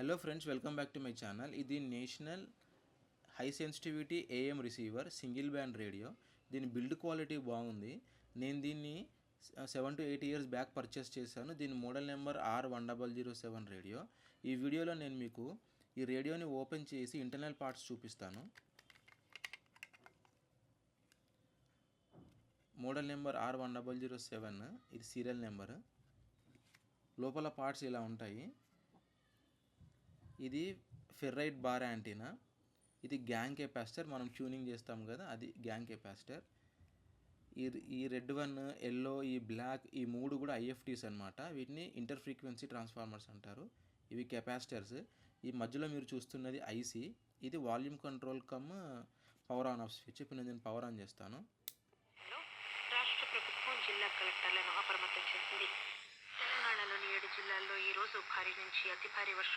Hello friends, welcome back to my channel. ఇది national high sensitivity AM receiver single band radio. దీని build quality బాగుంది. నేను దీన్ని 7 to 8 years back purchase చేశాను. దీని మోడల్ నెంబర్ R1007 రేడియో. ఈ వీడియోలో నేను మీకు ఈ రేడియోని ఓపెన్ చేసి ఇంటర్నల్ పార్ట్స్ చూపిస్తాను. మోడల్ నెంబర్ R1007, ఇది సీరియల్ నెంబర్. లోపల పార్ట్స్ ఇలా ఉంటాయి. ఇది ఫెర్రైట్ బార్ యాంటీనా. ఇది గ్యాంగ్ కెపాసిటర్, మనం ట్యూనింగ్ చేస్తాం కదా, అది గ్యాంగ్ కెపాసిటర్. ఈ రెడ్ వన్, ఎల్లో, ఈ బ్లాక్, ఈ మూడు కూడా IFTs అనమాట. వీటిని ఇంటర్ ఫ్రీక్వెన్సీ ట్రాన్స్ఫార్మర్స్ అంటారు. ఇవి కెపాసిటర్స్. ఈ మధ్యలో మీరు చూస్తున్నది IC. ఇది volume control come power on off switch. ఇప్పుడు నేను పవర్ ఆన్ చేస్తాను. రాష్ట్ర ప్రభుత్వం జిల్లా కలెక్టర్లను అప్రమత్తం చేసింది. తెలంగాణలోని 7 జిల్లాల్లో ఈ రోజు భారీ నుంచి అతి భారీ వర్షం